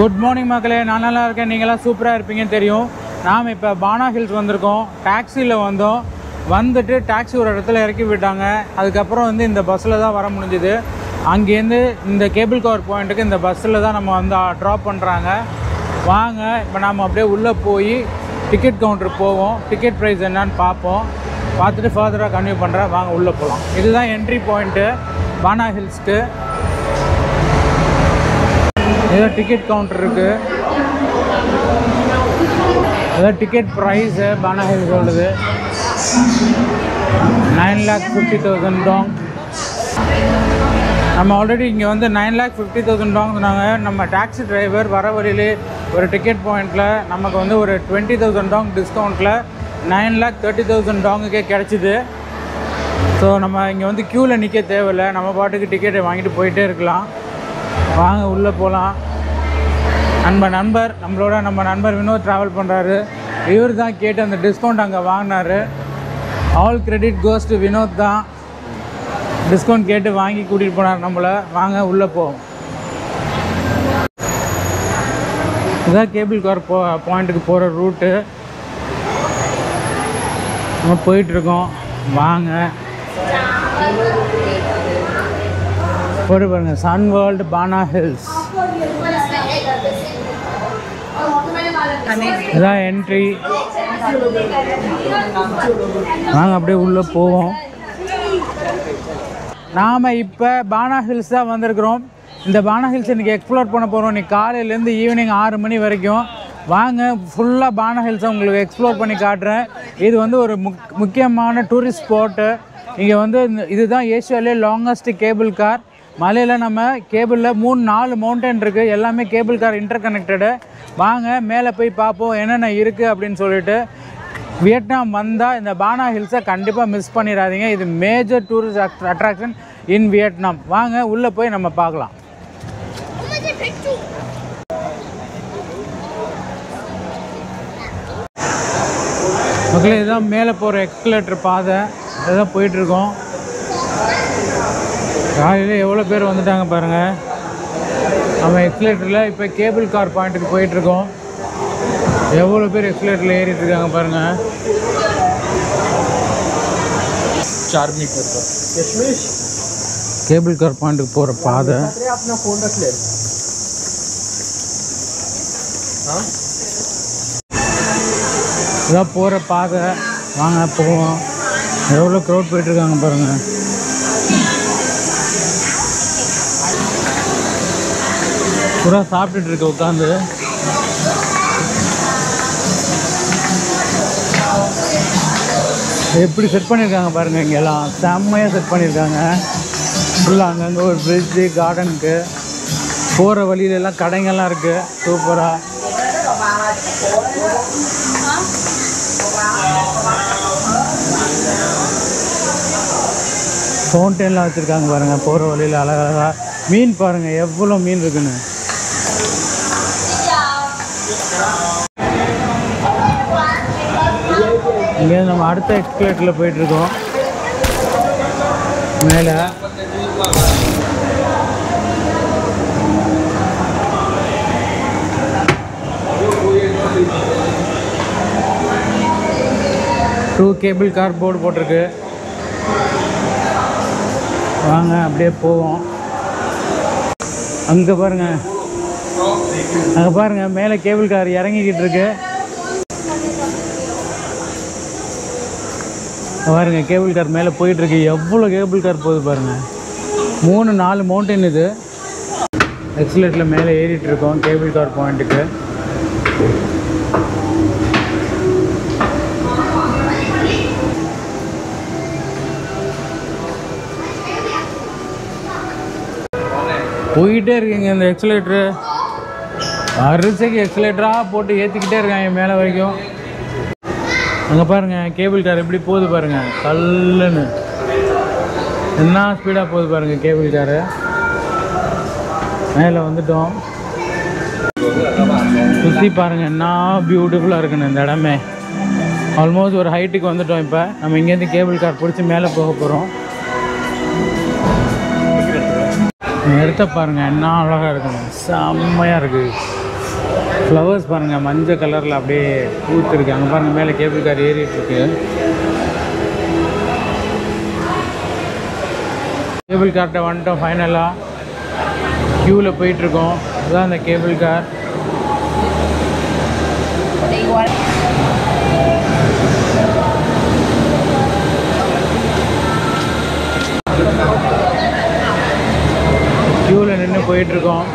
Good morning மக்களே, நான் நல்லா இருக்கேன். நீங்களாம் சூப்பராக இருப்பீங்கன்னு தெரியும். நாம் இப்போ பானா ஹில்ஸ் வந்திருக்கோம். டாக்ஸியில் வந்தோம். வந்துட்டு டாக்ஸி ஒரு இடத்துல இறக்கி விட்டாங்க. அதுக்கப்புறம் வந்து இந்த பஸ்ஸில் தான் வர முடிஞ்சுது. அங்கேருந்து இந்த கேபிள் கார் பாயிண்ட்டுக்கு இந்த பஸ்ஸில் தான் நம்ம வந்து ட்ராப் பண்ணுறாங்க. வாங்க இப்போ நாம் அப்படியே உள்ளே போய் டிக்கெட் கவுண்டர் போவோம். டிக்கெட் ப்ரைஸ் என்னன்னு பார்ப்போம். பார்த்துட்டு ஃபர்தராக கன்டினியூ பண்ணுறேன். வாங்க உள்ளே போகலாம். இதுதான் என்ட்ரி பாயிண்ட்டு பானா ஹில்ஸ்க்கு. ஏதோ டிக்கெட் கவுண்டர் இருக்குது. ஏதோ டிக்கெட் ப்ரைஸு பானா ஹில்ஸ் சொல்லுது 9,50,000 டாங். நம்ம ஆல்ரெடி இங்கே வந்து 9,50,000 டாங் சொன்னாங்க. நம்ம டாக்ஸி டிரைவர் வர வழியிலே ஒரு டிக்கெட் பாயிண்ட்டில் நமக்கு வந்து ஒரு 20,000 டாங் டிஸ்கவுண்ட்டில் 9,30,000 டாங்குக்கே கிடச்சிது. ஸோ நம்ம இங்கே வந்து க்யூவில் நிற்க தேவையில்லை. நம்ம பாட்டுக்கு டிக்கெட்டை வாங்கிட்டு போயிட்டே இருக்கலாம். வாங்க உள்ளே போகலாம். நம்ம நண்பர் வினோத் ட்ராவல் பண்ணுறாரு. இவர் தான் கேட்டு அந்த டிஸ்கவுண்ட் அங்கே வாங்கினார். All credit goes to Vinod தான். டிஸ்கவுண்ட் கேட்டு வாங்கி கூட்டிகிட்டு போனார் நம்மளை. வாங்க உள்ளே போவோம். இதுதான் கேபிள் கார் பாயிண்ட்டுக்கு போகிற ரூட்டு. நம்ம போயிட்டுருக்கோம். வாங்க போட்டு பாருங்கள். சன் வேர்ல்டு பானா ஹில்ஸ். இதான் என்ட்ரி. வாங்க அப்படியே உள்ளே போவோம். நாம் இப்போ பானா ஹில்ஸ் தான் வந்திருக்கிறோம். இந்த பானா ஹில்ஸ் இன்றைக்கி எக்ஸ்ப்ளோர் பண்ண போகிறோம். இன்றைக்கி காலையிலேருந்து ஈவினிங் 6 மணி வரைக்கும். வாங்க ஃபுல்லாக பானா ஹில்ஸை உங்களுக்கு எக்ஸ்ப்ளோர் பண்ணி காட்டுறேன். இது வந்து ஒரு முக்கியமான டூரிஸ்ட் ஸ்பாட்டு. இங்கே வந்து இதுதான் ஏஷியாவிலே லாங்கஸ்ட் கேபிள் கார். மலையில் நம்ம கேபிளில் 3-4 மவுண்டன் இருக்குது. எல்லாமே கேபிள் கார் இன்டர் கனெக்டடு. வாங்க மேலே போய் பார்ப்போம் என்னென்ன இருக்குது அப்படின்னு சொல்லிட்டு. வியட்நாம் வந்தால் இந்த பானா ஹில்ஸை கண்டிப்பாக மிஸ் பண்ணிடாதீங்க. இது மேஜர் டூரிஸ்ட் அட்ராக்ஷன் இன் வியட்நாம். வாங்க உள்ளே போய் நம்ம பார்க்கலாம். மக்களே, இதுதான் மேலே போகிற எக்ஸ்கலேட்டர் பாதை. இதுதான் போயிட்டுருக்கோம். காலையில் எவ்வளோ பேர் வந்துட்டாங்க பாருங்கள். நம்ம எக்ஸ்கலேட்டரில் இப்போ கேபிள் கார் பாயிண்ட்டுக்கு போயிட்டுருக்கோம். எவ்வளோ பேர் எக்ஸ்கலேட்டரில் ஏறிட்டுருக்காங்க பாருங்கள். 4 மீட்டர் கேபிள் கார் பாயிண்ட்டுக்கு போகிற பாதை. இதான் போகிற பாதை. வாங்க போவோம். எவ்வளோ க்ரௌட் போயிட்டுருக்காங்க பாருங்கள். பூரா சாப்பிட்டுட்டு இருக்கு உட்காந்து. எப்படி செட் பண்ணியிருக்காங்க பாருங்கள். இங்கெல்லாம் செம்மையாக செட் பண்ணியிருக்காங்க. ஃபுல்லாக அங்கங்கே ஒரு பிரிட்ஜு, கார்டனுக்கு போகிற வழியிலெல்லாம் கடைங்கள்லாம் இருக்குது. சூப்பராக ஃபவுண்டெயின்லாம் வச்சுருக்காங்க பாருங்கள். போகிற வழியில் அழகழகாக மீன் பாருங்கள், எவ்வளோ மீன் இருக்குன்னு. இங்கே நம்ம அடுத்த எக்ஸ்கலேட்டரில் போயிட்டுருக்கோம். மேலே டூ கேபிள் கார் போர்டு போட்டிருக்கு. வாங்க அப்படியே போவோம். அங்கே பாருங்கள் மேலே கேபிள் கார் இறங்கிக்கிட்டு இருக்கு. பாருங்க கேபிள் கார் மேலே போயிட்டுருக்கு. எவ்வளோ கேபிள் கார் போகுது பாருங்கள். 3-4 மவுண்டன் இது. எக்ஸ்கலேட்டரில் மேலே ஏறிட்டுருக்கோம் கேபிள் கார் பாயிண்ட்டுக்கு. போயிட்டே இருக்குங்க இந்த எக்ஸ்கலேட்ரு. அரிசைக்கு எக்ஸ்கலேட்டராக போட்டு ஏற்றிக்கிட்டே இருக்காங்க மேலே வரைக்கும். அங்கே பாருங்கள் கேபிள் கார் எப்படி போகுது பாருங்கள். கல்லுன்னு என்ன ஸ்பீடாக போகுது பாருங்கள் கேபிள் காரு. மேலே வந்துட்டோம். சுற்றி பாருங்கள் என்ன பியூட்டிஃபுல்லாக இருக்குன்னு இந்த இடமே. ஆல்மோஸ்ட் ஒரு ஹைட்டுக்கு வந்துட்டோம். இப்போ நம்ம இங்கேருந்து கேபிள் கார் பிடிச்சி மேலே போக போகிறோம். இடத்த பாருங்கள் என்ன அழகாக இருக்குங்க. செம்மையாக இருக்குது. ஃப்ளவர்ஸ் பாருங்கள் மஞ்சள் கலரில் அப்படியே பூத்துருக்கு. அங்கே பாருங்கள் மேலே கேபிள் கார் ஏறிட்டுருக்கு. கேபிள் கார்ட்ட வந்துட்டோம். ஃபைனலாக க்யூவில் போயிட்டுருக்கோம். அதுதான் அந்த கேபிள் கார். க்யூவில் நின்று போயிட்டுருக்கோம்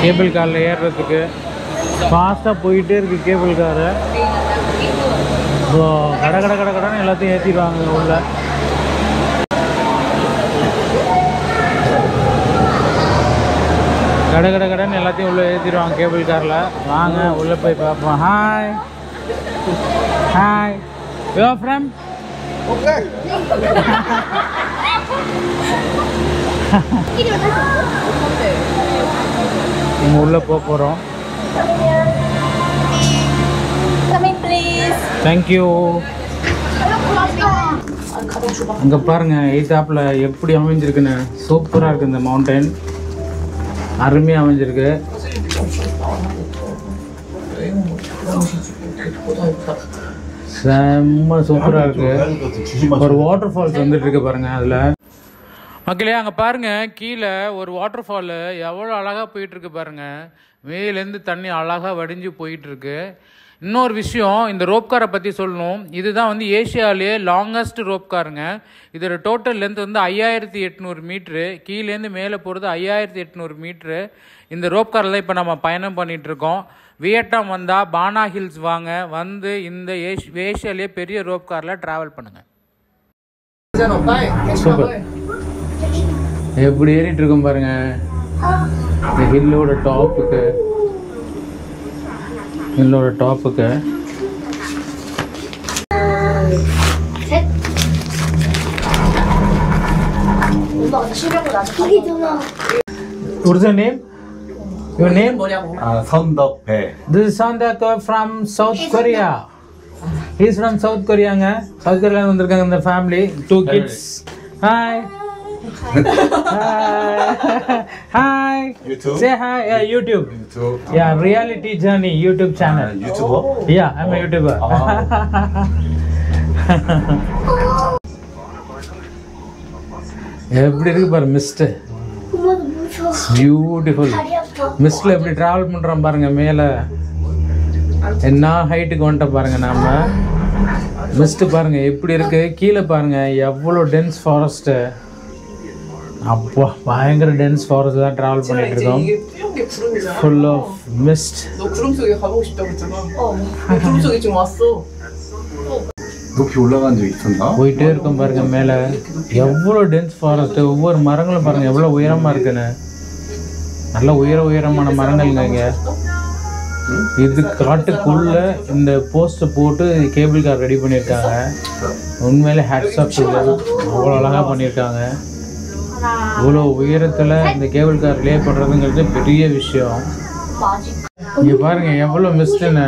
கேபிள் காரில் ஏறுறதுக்கு. ஃபாஸ்ட்டாக போயிட்டே இருக்குது கேபிள் காரு. ஸோ கடை கடைன்னு எல்லாத்தையும் ஏற்றிடுவாங்க உள்ள. கடைன்னு எல்லாத்தையும் உள்ளே ஏற்றிடுவாங்க கேபிள் காரில். வாங்க உள்ளே போய் பார்ப்போம். Hi hi, you are from? Okay. நம்ம உள்ளே போகிறோம். தேங்க்யூ. அங்கே பாருங்கள் எய்தாப்பில் எப்படி அமைஞ்சிருக்குன்னு. சூப்பராக இருக்குது இந்த மவுண்டன். அருமையாக அமைஞ்சிருக்கு. செம்ம சூப்பராக இருக்குது. ஒரு வாட்டர் ஃபால்ஸ் வந்துட்டு இருக்கு பாருங்கள் அதில். மக்களே அங்கே பாருங்கள் கீழே ஒரு வாட்டர் ஃபாலு எவ்வளோ அழகாக போயிட்டுருக்கு பாருங்கள். மேலேருந்து தண்ணி அழகாக வடிஞ்சு போயிட்டுருக்கு. இன்னொரு விஷயம், இந்த ரோப் காரை பற்றி சொல்லணும். இதுதான் வந்து ஏஷியாவிலேயே லாங்கஸ்ட் ரோப் காருங்க. இதோட டோட்டல் லென்த் வந்து 5800 மீட்ரு. கீழேருந்து மேலே போகிறது 5800 மீட்ரு. இந்த ரோப் காரில் தான் இப்போ நம்ம பயணம் பண்ணிகிட்ருக்கோம். வியட்நாம் வந்தால் பானா ஹில்ஸ் வாங்க, வந்து இந்த ஏஷியாவிலேயே பெரிய ரோப் காரில் ட்ராவல் பண்ணுங்கள். சூப்பர். எப்படி ஏறிட்டு இருக்கோம் பாருங்க இந்த ஹில்லோட டாப்புக்கு. What's your name? Your name? Sondok-bae. This is Sondok from South Korea. He's from South Korea. South Korea வந்திருக்காங்க இந்த family. 2 kids. Hi. Hi. YouTube? Say hi. Yeah, YouTube. Yeah, reality journey YouTube channel. YouTuber? Yeah, I'm a YouTuber. எப்படி இருக்கு பாரு mist. Beautiful. மிஸ்ட்ல எப்படி travel பண்றோம் பாருங்க. மேலே என்ன ஹைட்டுக்கு வந்துட்ட பாருங்க. நாம மிஸ்ட் பாருங்க எப்படி இருக்கு. கீழே பாருங்க எவ்வளோ டென்ஸ் ஃபாரஸ்ட்டு. அப்பா பயங்கர டென்ஸ் ஃபாரஸ்ட் தான் ட்ராவல் பண்ணிட்டு இருக்கோம். Full of mist. 너 구름 속에 가보고 싶다고 했잖아. 너 구름 속에 지금 왔어. 높이 올라간 적 있었나? போயிட்டே இருக்கும் பாருங்க. மேலே எவ்வளோ டென்ஸ் ஃபாரஸ்ட். ஒவ்வொரு மரங்களும் பாருங்க எவ்வளோ உயரமா இருக்குன்னு. நல்ல உயரமான மரங்கள்ங்க இங்கே. இது காட்டுக்குள்ள இந்த போஸ்ட்டை போட்டு கேபிள் கார் ரெடி பண்ணியிருக்காங்க. உண்மையிலே ஹேட்ஸ் ஆஃப் டு देम. அவ்வளோ அழகாக பண்ணியிருக்காங்க. இவ்வளோ உயரத்தில் இந்த கேபிள் கார் லே பண்ணுறதுங்கிறது பெரிய விஷயம். இங்கே பாருங்க எவ்வளோ மிஸ்ட்டுன்னு.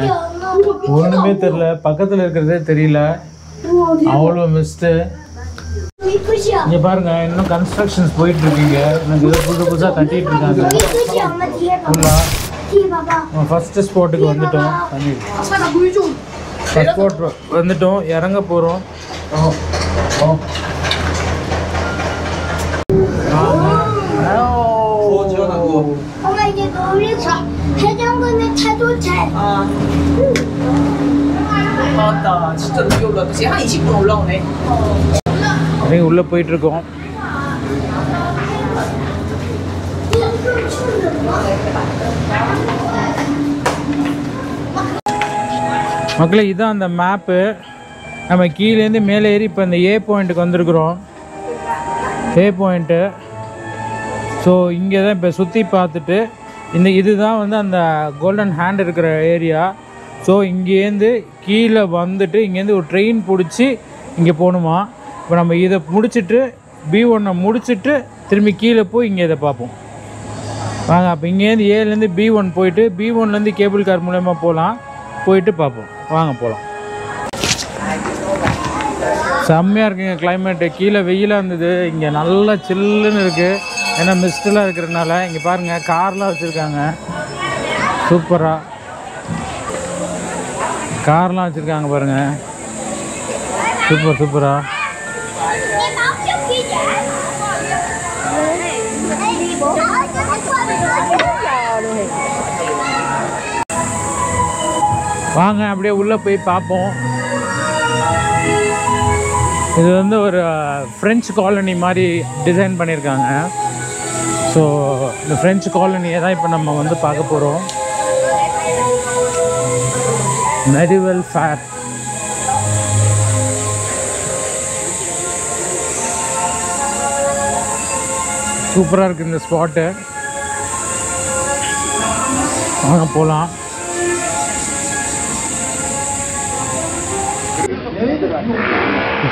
ஒன்றுமே தெரியல, பக்கத்தில் இருக்கிறதே தெரியல, அவ்வளோ மிஸ்ட்டு. இங்கே பாருங்க இன்னும் கன்ஸ்ட்ரக்ஷன்ஸ் போயிட்டு இருக்கீங்க. எனக்கு புதுசாக கட்டிட்டு இருக்காங்க. ஃபர்ஸ்ட் ஸ்பாட்டுக்கு வந்துட்டோம். ஃபர்ஸ்ட் ஸ்பாட் வந்துட்டோம். இறங்க போகிறோம். 엄마 이제 놀이터 해장군에 차도 잘. 맞다. 진짜 늦게 올라왔다. 지금 한 20분 올라오네. உள்ளே போயிட்டு இருக்கோம். மக்களே இதுதான் அந்த மேப்பு. நம்ம கீழேருந்து மேலே ஏறி இப்போ இந்த ஏ பாயிண்ட்டுக்கு வந்திருக்கிறோம். ஏ பாயிண்ட்டு. ஸோ இங்கே தான் இப்போ சுற்றி பார்த்துட்டு இதுதான் வந்து அந்த கோல்டன் ஹேண்ட் இருக்கிற ஏரியா. ஸோ இங்கேருந்து கீழே வந்துட்டு இங்கேருந்து ஒரு ட்ரெயின் பிடிச்சி இங்கே போகணுமா. இப்போ நம்ம இதை முடிச்சுட்டு B1 முடிச்சுட்டு திரும்பி கீழே போய் இங்கே இதை பார்ப்போம் வாங்க. அப்போ இங்கேருந்து ஏலேருந்து B1 போயிட்டு B1லேருந்து கேபிள் கார் மூலயமா போகலாம். போயிட்டு பார்ப்போம் வாங்க போகலாம். செம்மையாக இருக்குங்க கிளைமேட்டு. கீழே வெயிலாக இருந்தது, இங்கே நல்லா சில்லுன்னு இருக்குது. ஏன்னா மிஸ்டெல்லாம் இருக்கிறதுனால. இங்கே பாருங்கள் கார்லாம் வச்சுருக்காங்க. சூப்பராக கார்லாம் வச்சுருக்காங்க பாருங்கள். சூப்பராக வாங்க அப்படியே உள்ளே போய் பார்ப்போம். இது வந்து ஒரு ஃப்ரெஞ்சு காலனி மாதிரி டிசைன் பண்ணியிருக்காங்க. ஸோ இந்த ஃப்ரெஞ்சு காலனியை தான் இப்போ நம்ம வந்து பார்க்க போகிறோம். Medieval fair. சூப்பராக இருக்குது இந்த ஸ்பாட்டு. வாங்க போகலாம்.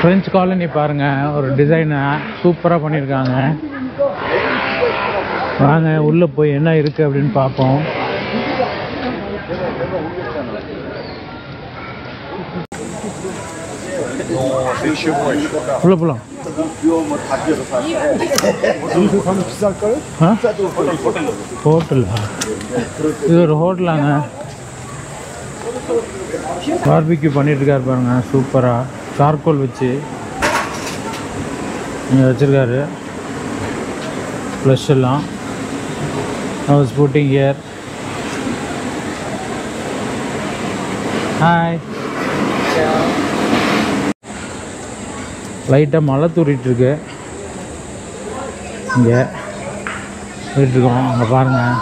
ஃப்ரெஞ்சு காலனி பாருங்கள், ஒரு டிசைனை சூப்பராக பண்ணியிருக்காங்க. வாங்க உள்ளே போய் என்ன இருக்குது அப்படின்னு பார்ப்போம். உள்ளே போகலாம். ஹோட்டலா? இது ஒரு ஹோட்டலாங்க. பார்பிக்யூ பண்ணிட்டு இருக்காரு பாருங்க. சூப்பராக சார்கோல் வச்சு இங்கே வச்சுருக்காரு. ப்ளஷ் எல்லாம் ஹவுஸ் போட்டிங் இயர். ஹாய். லைட்டாக மழை தூரிட்டுருக்கு. இங்கே போயிட்டுருக்கோம். அங்கே பாருங்கள்.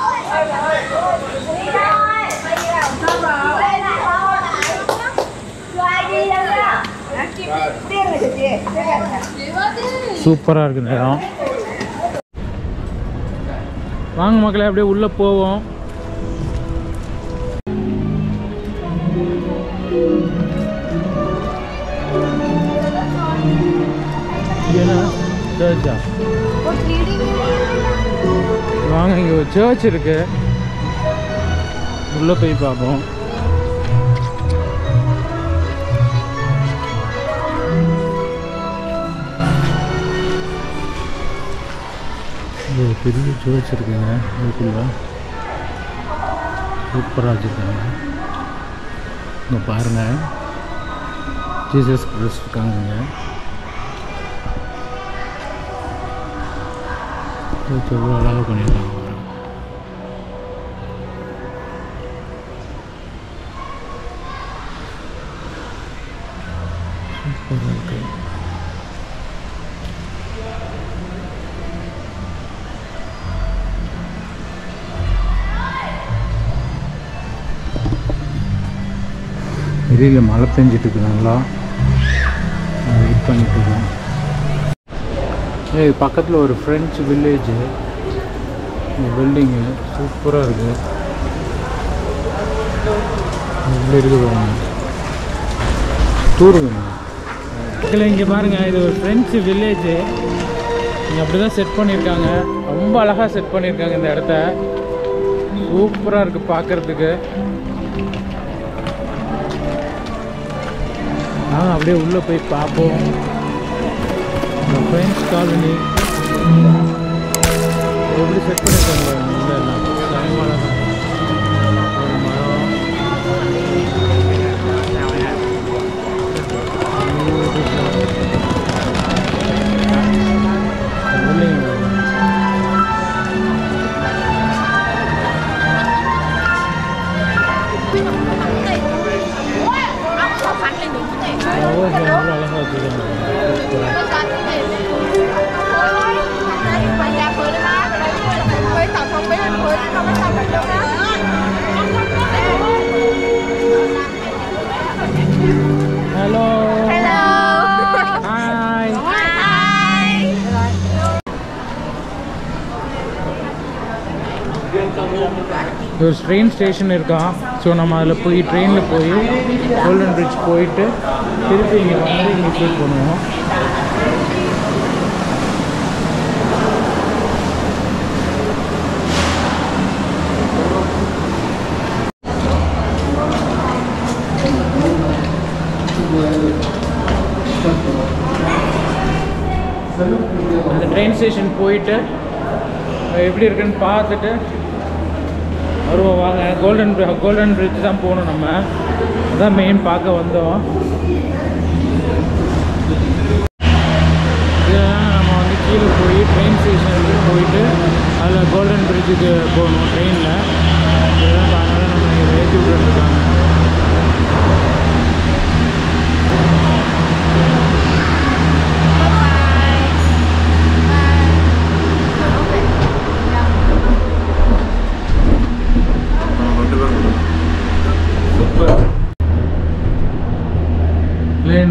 சூப்பராக இருக்குது இந்த இடம். வாங்க மக்களே அப்படியே உள்ளே போவோம். சர்ச்சா? வாங்க இங்கே ஒரு சர்ச் இருக்கு, உள்ளே போய் பார்ப்போம். ஒரு பெரிய சர்ச் இருக்குங்க. அதுக்குள்ள சூப்பராக வச்சுருக்காங்க. இங்கே பாருங்கள், ஜீசஸ் கிறிஸ்ட் இருக்காங்க. எவ்வளோ அழகாக பண்ணியிருக்காங்க. சூப்பராக இருக்கு. வெளியில் மழை பெஞ்சிட்டு இருக்கு. நல்லா வெயிட் பண்ணிட்டு இருக்கோம். பக்கத்தில் ஒரு ஃப்ரெஞ்சு வில்லேஜு. இந்த பில்டிங்கு சூப்பராக இருக்குது. இவ்வளோ இருக்குது பாருங்க. டூருங்க இங்கே பாருங்கள். இது ஒரு ஃப்ரெஞ்சு வில்லேஜு. இங்கே அப்படி தான் செட் பண்ணியிருக்காங்க. ரொம்ப அழகாக செட் பண்ணியிருக்காங்க இந்த இடத்த. சூப்பராக இருக்குது பார்க்குறதுக்கு. நாங்கள் அப்படியே உள்ளே போய் பார்ப்போம். ஃப்ரெஞ்ச் காலனி எப்படி செட் பண்ணியிருக்காங்க எல்லாம். ஒரு மரம். அழகாக வச்சுருக்காங்க. Hello. Hello. Hi. Hi. ஒரு ட்ரெயின் ஸ்டேஷன் இருக்கான். ஸோ நம்ம அதில் போய் ட்ரெயினில் போய் கோல்டன் பிரிட்ஜ் போயிட்டு திருப்பி இங்கே வந்து இங்கே ஃபீல் பண்ணுவோம். அந்த ட்ரெயின் ஸ்டேஷன் போயிட்டு எப்படி இருக்குன்னு பார்த்துட்டு வருவோம் வாங்க. கோல்டன் பிரிட்ஜ் தான் போகணும் நம்ம. அதான் மெயின் பார்க்க வந்தோம். இதெல்லாம் நம்ம வந்து கீழே போய் ட்ரெயின் ஸ்டேஷனுக்கு போயிட்டு அதில் கோல்டன் பிரிட்ஜுக்கு போகணும் ட்ரெயினில். இதெல்லாம் அதனால் நம்ம இதை ஏற்றி விட்டுருக்காங்க.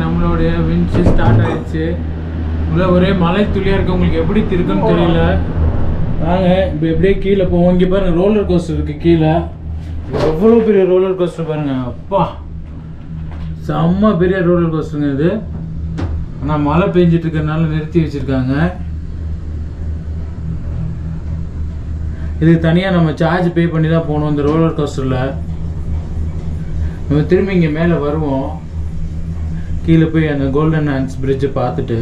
நம்மளுடைய வின்ச்சு ஸ்டார்ட் ஆயிடுச்சு. உள்ள ஒரே மலை துளியாக இருக்குது. உங்களுக்கு எப்படி இருக்குன்னு தெரியல. வாங்க இப்போ எப்படியே கீழே போவோம். இங்கே பாருங்கள் ரோலர் கோஸ்டர் இருக்குது கீழே. எவ்வளோ பெரிய ரோலர் கோஸ்டர் பாருங்கள். அப்பா செம்ம பெரிய ரோலர் கோஸ்டருங்க இது. ஆனால் மழை பெஞ்சிட்டு இருக்கிறதுனால நிறுத்தி வச்சுருக்காங்க. இதுக்கு தனியாக நம்ம சார்ஜ் பே பண்ணி தான் போகணும் இந்த ரோலர் கோஸ்டரில். நம்ம திரும்பி இங்கே மேலே வருவோம். கீழே போய் அந்த கோல்டன் ஹேண்ட்ஸ் பிரிட்ஜை பார்த்துட்டு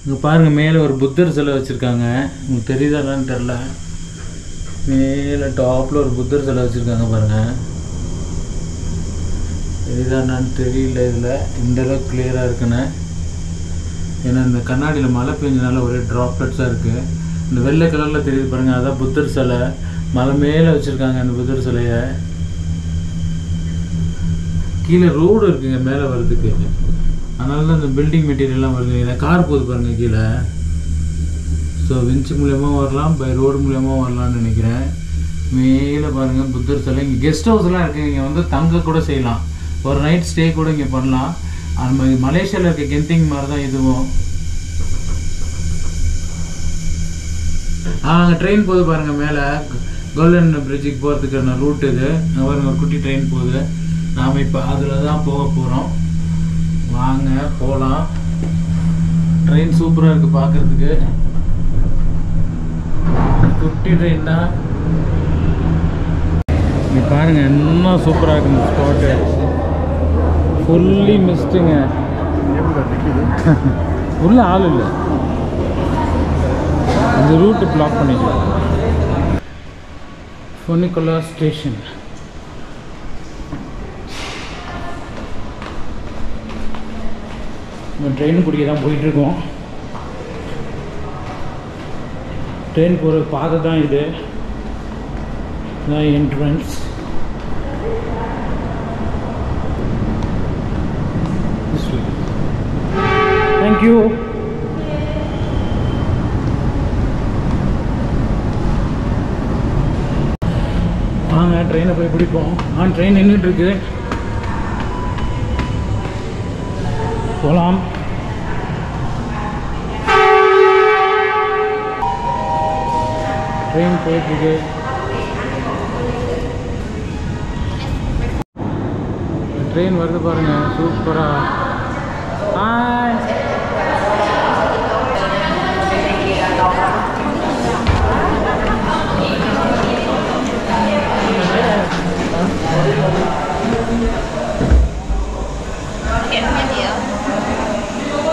இங்கே பாருங்கள் மேலே ஒரு புத்தர் சிலை வச்சுருக்காங்க. உங்களுக்கு தெரியுதான்னு தெரில. மேலே டாப்பில் ஒரு புத்தர் சிலை வச்சுருக்காங்க பாருங்கள். தெரியுதான்னு தெரியல. இதில் இந்த அளவுக்கு கிளியராக இருக்குன்னு. ஏன்னா இந்த கண்ணாடியில் மழை பெஞ்சனால ஒரே ட்ராப்லெட்ஸாக இருக்குது. இந்த வெள்ளை கலரில் தெரியுது பாருங்கள். அதான் புத்தர் சிலை. மலை மேலே வச்சுருக்காங்க அந்த புத்தர் சிலையை. கீழே ரோடு இருக்குங்க மேலே வர்றதுக்கு. அதனால தான் இந்த பில்டிங் மெட்டீரியல்லாம் வருது. இதை கார் போகுது பாருங்கள் கீழே. ஸோ வின்ச் மூலியமாக வரலாம், பை ரோடு மூலியமாக வரலான்னு நினைக்கிறேன். மேலே பாருங்கள் புத்தர் சிலை. இங்கே கெஸ்ட் ஹவுஸ்லாம் இருக்குது. இங்கே வந்து தங்க கூட செய்யலாம். ஒரு நைட் ஸ்டே கூட இங்கே பண்ணலாம். அந்த மலேசியாவில் இருக்க கெந்திங் மாதிரி தான் இதுவும். அங்கே ட்ரெயின் போகுது பாருங்கள் மேலே. கோல்டன் பிரிட்ஜுக்கு போகிறதுக்கான ரூட் இது. அங்கே பாருங்கள் ஒரு குட்டி ட்ரெயின் போகுது. நாம் இப்போ அதில் தான் போக போகிறோம். வாங்க போகலாம். ட்ரெயின் சூப்பராக இருக்குது பார்க்குறதுக்கு. குட்டி ட்ரெயின் தான். இங்கே பாருங்கள் இன்னும் சூப்பராக இருக்குது இந்த ஸ்பாட்டு. ஃபுல்லி மிஸ்ட்டுங்க. உள்ள ஆள் இல்லை. இந்த ரூட்டு பிளாக் பண்ணிக்கலாம். ஃபுனிகுலா ஸ்டேஷன். ட்ரெயின் பிடிக்க தான் போயிட்டுருக்கோம். ட்ரெயின் போகிற பாதை தான் இது. இதுதான் என்ட்ரன்ஸ். தேங்க்யூ. வாங்க ட்ரெயினை போய் பிடிப்போம். ட்ரெயின் நின்றுட்டுருக்கு. போகலாம். ட்ரெயின் போயிட்டுருக்கு. ட்ரெயின் வருது பாருங்கள் சூப்பராக. ஹாய்.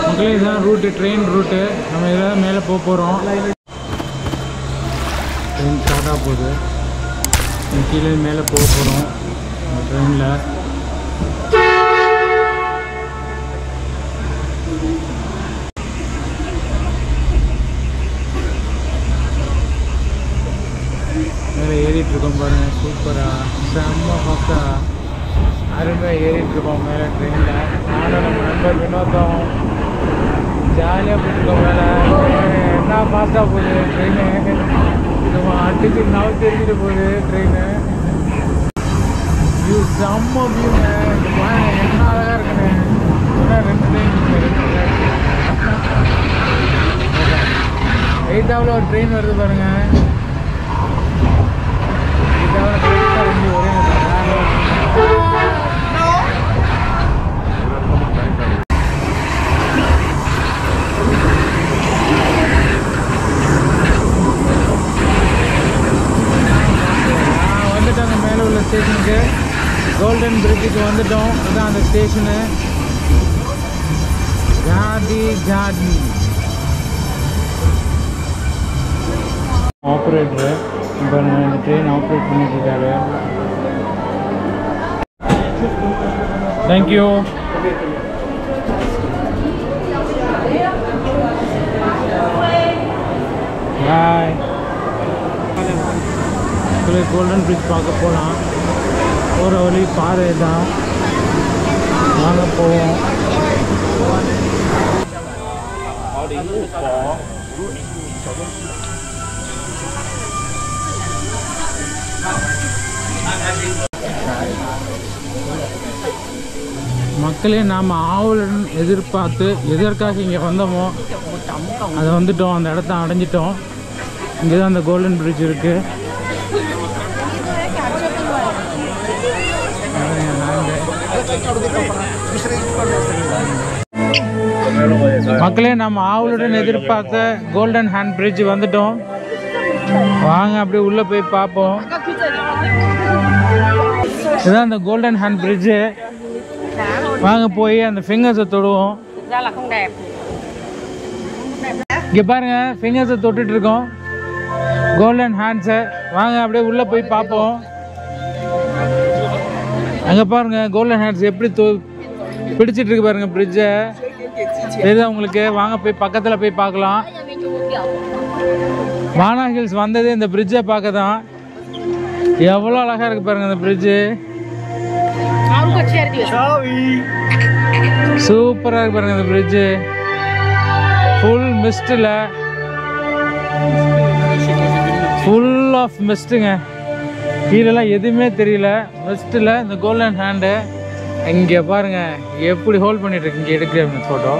மக்களே இதுதான் ரூட்டு, ட்ரெயின் ரூட்டு. நம்ம இதில் மேலே போக போகிறோம். ட்ரெயின் ஸ்டார்ட்டாக போகுது. கீழே மேலே போக போகிறோம் ட்ரெயினில். மேலே ஏறிட்டுருக்கோம் பாருங்கள் சூப்பராக செம்ம ஃபாஸ்ட்டாக அருமையாக ஏறிட்டுருக்கோம் மேலே ட்ரெயினில். நானும் நம்ம நண்பர் வினோதம் ஜாலியாக போயிட்டுருக்கோம் மேலே. என்ன ஃபாஸ்ட்டாக போகுது ட்ரெயின். நம்ம அடிச்சு நவ தெரிஞ்சுட்டு போகுது ட்ரெயின். வியூ செம்ம வியூங்க. என்ன அழகாக இருக்குண்ணே. ஏன்னா 2 ட்ரெயின் 8ஆவில் ஒரு ட்ரெயின் வருது பாருங்கள். 8ஆவில் கரெக்டாக இங்கே ஒரே வந்துட்டாங்க மேலே உள்ள ஸ்டேஷனுக்கு. கோல்டன் பிரிட்ஜுக்கு வந்துட்டோம். அதுதான் அந்த ஸ்டேஷனு. ஆப்ரேட்டரு இப்போ இந்த ட்ரெயின் ஆப்ரேட் பண்ணிட்டு இருக்காரு. தேங்க்யூ. பாய். கோல்டன் பிரிட்ஜ் பார்க்க போகலாம். போகிற வழி பாறை தான், வாங்க போவோம். மக்களே, நாம் ஆவலுடன் எதிர்பார்த்து எதற்காக இங்கே வந்தோமோ அதை வந்துட்டோம், அந்த இடத்த அடைஞ்சிட்டோம். இங்கே தான் அந்த கோல்டன் பிரிட்ஜ் இருக்குது. மக்களே, நம்ம ஆவலுடன் எதிர்பார்த்த கோல்டன் ஹேண்ட் பிரிட்ஜ் வந்துட்டோம். வாங்க அப்படியே உள்ளே போய் பார்ப்போம். இதுதான் அந்த கோல்டன் ஹேண்ட் பிரிட்ஜு. வாங்க போய் அந்த ஃபிங்கர்ஸை தொடுவோம். இங்கே பாருங்க, ஃபிங்கர்ஸை தொட்டுட்டு இருக்கோம், கோல்டன் ஹேண்ட்ஸை. வாங்க அப்படியே உள்ளே போய் பார்ப்போம். அங்கே பாருங்க கோல்டன் ஹேண்ட்ஸ் எப்படி பிடிச்சிட்டு இருக்கு பாருங்க பிரிட்ஜை. இதுதான் உங்களுக்கு. வாங்க போய் பக்கத்தில் போய் பார்க்கலாம். பானா ஹில்ஸ் வந்தது இந்த பிரிட்ஜை பார்க்க தான். எவ்வளோ அழகாக இருக்கு பாருங்க இந்த பிரிட்ஜு. சூப்பராக இருக்கு பாருங்க இந்த பிரிட்ஜு. ஃபுல் மிஸ்டில், ஃபுல் ஆஃப் மிஸ்ட்டுங்க. கீழெல்லாம் எதுவுமே தெரியல, மிஸ்டில் இந்த கோல்டன் ஹேண்டு. இங்கே பாருங்க எப்படி ஹோல்ட் பண்ணிட்டு இருக்கு. இங்கே எடுக்கிற ஃபோட்டோ.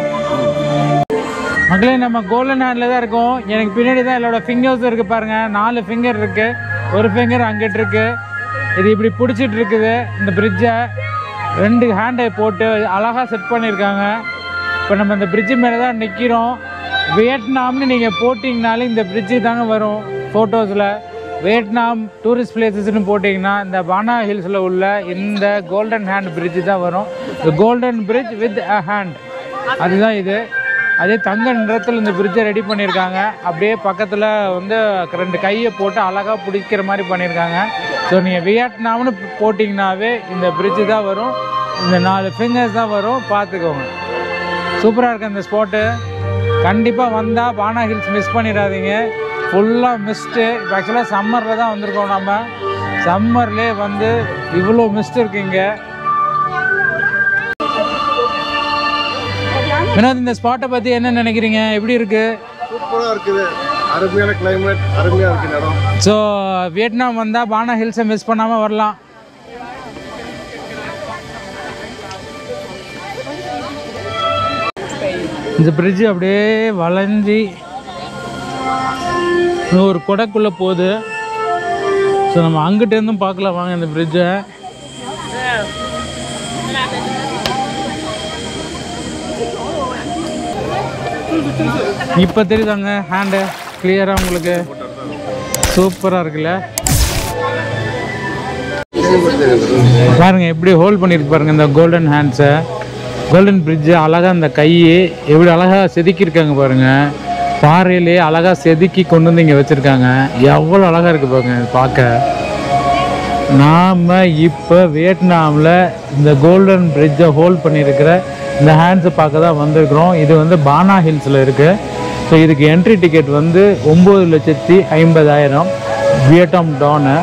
மக்களே, நம்ம கோல்டன் ஹேண்டில் தான் இருக்கோம். எனக்கு பின்னாடி தான் என்னோட ஃபிங்கர்ஸ் இருக்குது பாருங்க. 4 ஃபிங்கர் இருக்குது, ஒரு ஃபிங்கர் அங்கிட்டு இருக்கு. இது இப்படி பிடிச்சிட்டு இருக்குது இந்த பிரிட்ஜை. 2 ஹேண்டை போட்டு அழகாக செட் பண்ணியிருக்காங்க. இப்போ நம்ம இந்த பிரிட்ஜு மேலே தான் நிற்கிறோம். வியட்நாம்னு நீங்கள் போட்டிங்கனாலே இந்த பிரிட்ஜு தாங்க வரும் ஃபோட்டோஸில். வியட்நாம் டூரிஸ்ட் பிளேசஸ்ன்னு போட்டிங்கன்னா இந்த பானா ஹில்ஸில் உள்ள இந்த கோல்டன் ஹேண்ட் பிரிட்ஜு தான் வரும். Golden bridge with a hand, அதுதான் இது. அதே தங்க நிறத்தில் இந்த பிரிட்ஜை ரெடி பண்ணியிருக்காங்க. அப்படியே பக்கத்தில் வந்து 2 கையை போட்டு அழகாக பிடிக்கிற மாதிரி பண்ணியிருக்காங்க. ஸோ நீங்கள் வியட்நாம்னு போட்டிங்கனாவே இந்த பிரிட்ஜு தான் வரும். இந்த 4 ஃபிங்கர்ஸ் தான் வரும், பார்த்துக்கோங்க. சூப்பராக இருக்குது அந்த ஸ்பாட்டு. கண்டிப்பாக வந்தால் பானா ஹில்ஸ் மிஸ் பண்ணிடாதீங்க. ஃபுல்லாக மிஸ்ட்டு. இப்போ ஆக்சுவலாக சம்மரில் தான் வந்திருக்கோம். நம்ம சம்மர்லேயே வந்து இவ்வளோ மிஸ்ட் இருக்குங்க. வினோத், இந்த ஸ்பாட்டை பற்றி என்ன நினைக்கிறீங்க? எப்படி இருக்குது? சூப்பராக இருக்குது. அருமையான கிளைமேட், அருமையாக இருக்குது இடம். ஸோ வியட்நாம் வந்தால் பானா ஹில்ஸை மிஸ் பண்ணாமல் வரலாம். இந்த பிரிட்ஜு அப்படியே வளைஞ்சி ஒரு கொடைக்குள்ளே போகுது. ஸோ நம்ம அங்கிட்டேருந்தும் பார்க்கலாம். வாங்க இந்த பிரிட்ஜை. இப்போ தெரியுதாங்க ஹேண்டு கிளியராக உங்களுக்கு. சூப்பராக இருக்குல்ல? பாருங்கள் எப்படி ஹோல்ட் பண்ணியிருக்கு பாருங்கள் இந்த கோல்டன் ஹேண்ட்ஸை. கோல்டன் பிரிட்ஜு அழகாக அந்த கையை எப்படி அழகாக செதுக்கியிருக்காங்க பாருங்கள். பாறையிலே அழகாக செதுக்கி கொண்டு வந்து இங்கே வச்சுருக்காங்க. எவ்வளோ அழகாக இருக்குது பாருங்க பார்க்க. நாம் இப்போ வியட்நாமில் இந்த கோல்டன் பிரிட்ஜை ஹோல்ட் பண்ணியிருக்கிற இந்த ஹேண்ட்ஸை பார்க்க தான் வந்திருக்கிறோம். இது வந்து பானா ஹில்ஸில் இருக்குது. ஸோ இதுக்கு என்ட்ரி டிக்கெட் வந்து 9,50,000 வியட்நாம் டானு.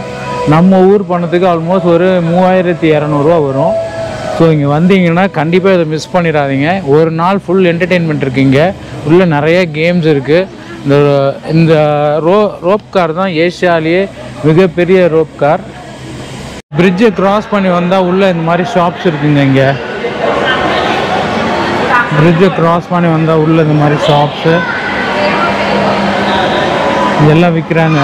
நம்ம ஊர் பணத்துக்கு ஆல்மோஸ்ட் ஒரு 3,200 வரும். ஸோ இங்கே வந்தீங்கன்னா கண்டிப்பாக இதை மிஸ் பண்ணிடாதீங்க. ஒரு நாள் ஃபுல் என்டர்டெயின்மெண்ட் இருக்குங்க. உள்ளே நிறைய கேம்ஸ் இருக்குது. இந்த ரோப் கார் தான் ஏஷியாலேயே மிகப்பெரிய ரோப் கார். பிரிட்ஜை கிராஸ் பண்ணி வந்தால் உள்ளே இந்த மாதிரி ஷாப்ஸ் இருக்குங்க. இங்கே பிரிட்ஜை கிராஸ் பண்ணி வந்தால் உள்ளே இந்த மாதிரி ஷாப்ஸு இதெல்லாம் விற்கிறாங்க.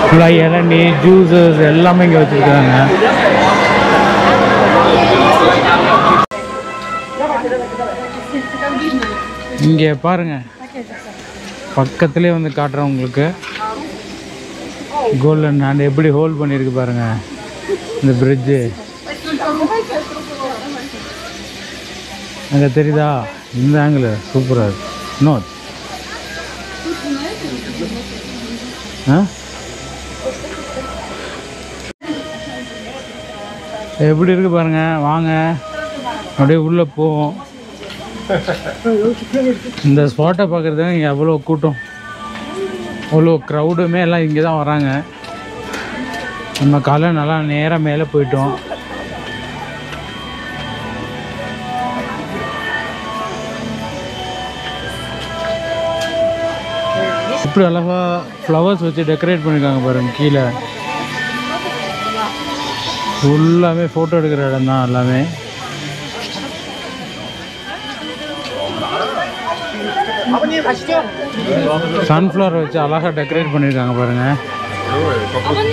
ஃபுல்லாக இளநீ, ஜூஸஸ் எல்லாமே இங்கே வச்சுருக்காங்க. இங்கே பாருங்கள், பக்கத்துலேயே வந்து காட்டுறேன் உங்களுக்கு. கோல்டன் ஹேண்ட் எப்படி ஹோல்ட் பண்ணியிருக்கு பாருங்கள் இந்த பிரிட்ஜு. அங்கே தெரியுதா இந்த ஆங்கிள் சூப்பராக இருக்கு நோட் எப்படி இருக்கு பாருங்க வாங்க அப்படியே உள்ளே போவோம் இந்த ஸ்பாட்டை பார்க்குறதுக்கு இங்கே எவ்வளோ கூட்டம் அவ்வளோ க்ரௌடுமே எல்லாம் இங்கே தான் வராங்க நம்ம காலை நல்லா நேராக மேலே போயிட்டோம் இப்படி அழகாக ஃப்ளவர்ஸ் வச்சு டெக்கரேட் பண்ணியிருக்காங்க பாருங்க கீழே ஃபுல்லாமே ஃபோட்டோ எடுக்கிற இடம் தான் எல்லாமே சன்ஃப்ளவர் வச்சு அழகாக டெக்கரேட் பண்ணியிருக்காங்க பாருங்க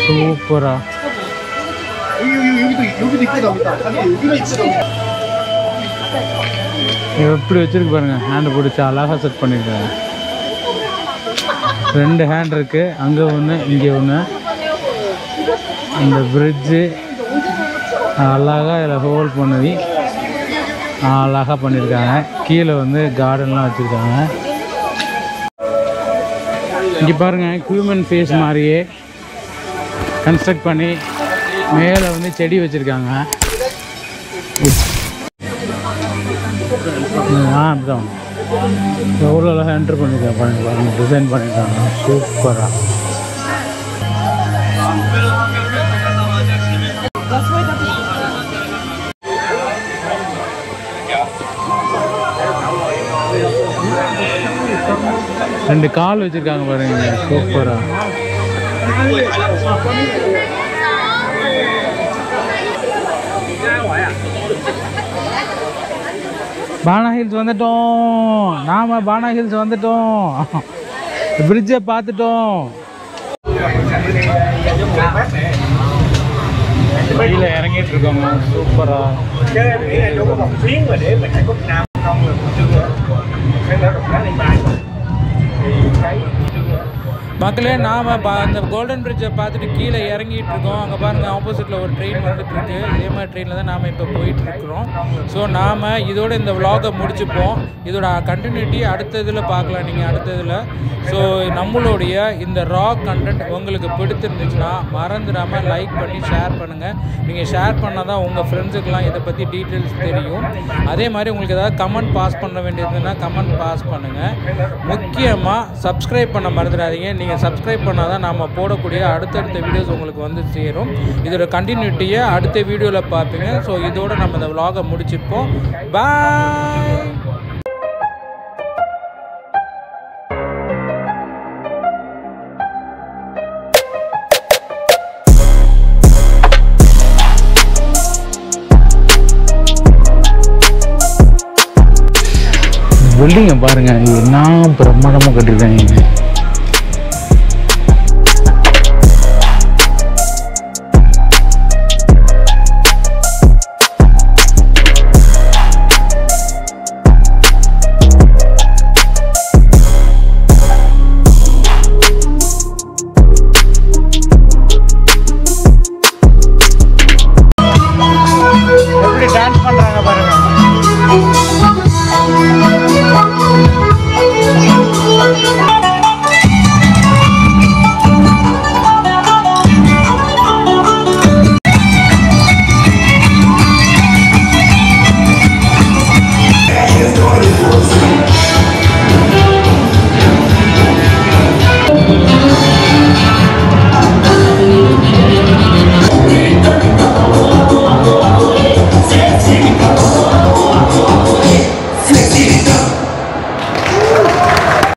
சூப்பரா எப்படி வச்சிருக்கு பாருங்க ஹேண்டு பிடிச்சி அழகாக செட் பண்ணியிருக்காங்க 2 ஹேண்ட் இருக்கு அங்கே ஒன்று இங்கே ஒன்று இந்த பிரிட்ஜு அழகாக இதில் ஹோல்ட் பண்ணி அழகாக பண்ணியிருக்காங்க கீழே வந்து கார்டன்லாம் வச்சுருக்காங்க இங்கே பாருங்கள் ஹியூமன் ஃபேஸ் மாதிரியே கன்ஸ்ட்ரக்ட் பண்ணி மேலே வந்து செடி வச்சுருக்காங்க அப்படிதான் எவ்வளோ அழகாக என்ட்ரு பண்ணியிருக்காங்க பாருங்கள் டிசைன் பண்ணியிருக்காங்க சூப்பராக ரெண்டு கால் வச்சிருக்காங்க பாருங்க சூப்பரா பானா ஹில்ஸ் வந்துட்டோம் நாம பானா ஹில்ஸ் வந்துட்டோம் பிரிட்ஜை பார்த்துட்டோம் கீழே இறங்கிட்டு இருக்கோங்க சூப்பரா மக்களே நாம் அந்த கோல்டன் பிரிட்ஜை பார்த்துட்டு கீழே இறங்கிட்டு இருக்கோம் அங்கே பாருங்கள் ஆப்போசிட்டில் ஒரு ட்ரெயின் வந்துட்டுருக்கு இதே மாதிரி ட்ரெயினில் தான் நாம் இப்போ போயிட்டுருக்குறோம் ஸோ நாம் இதோட இந்த விலாகை முடிச்சுப்போம் இதோட கண்டினியூட்டி அடுத்த இதில் பார்க்கலாம் நீங்கள் அடுத்த இதில் ஸோ நம்மளுடைய இந்த ராக் கண்டென்ட் உங்களுக்கு பிடிச்சிருந்துச்சுன்னா மறந்துடாமல் லைக் பண்ணி ஷேர் பண்ணுங்கள் நீங்கள் ஷேர் பண்ணால் தான் உங்கள் ஃப்ரெண்ட்ஸுக்கெலாம் இதை பற்றி டீட்டெயில்ஸ் தெரியும் அதே மாதிரி உங்களுக்கு ஏதாவது கமெண்ட் பாஸ் பண்ண வேண்டியதுன்னா கமெண்ட் பாஸ் பண்ணுங்கள் முக்கியமாக சப்ஸ்கிரைப் பண்ண மறந்துடாதீங்க நீங்கள் சப்ஸ்கிரைப் பண்ணால் தான் நாம் போடக்கூடிய அடுத்தடுத்த வீடியோஸ் உங்களுக்கு வந்து சேரும் இதோட கண்டினியூட்டியை அடுத்த வீடியோவில் பார்ப்பீங்க ஸோ இதோட நம்ம இந்த விலாகை முடிச்சுப்போம் பாய் பில்டிங்கை பாருங்கள் என்ன பிரம்மாண்டமாக கட்டியிருக்காங்க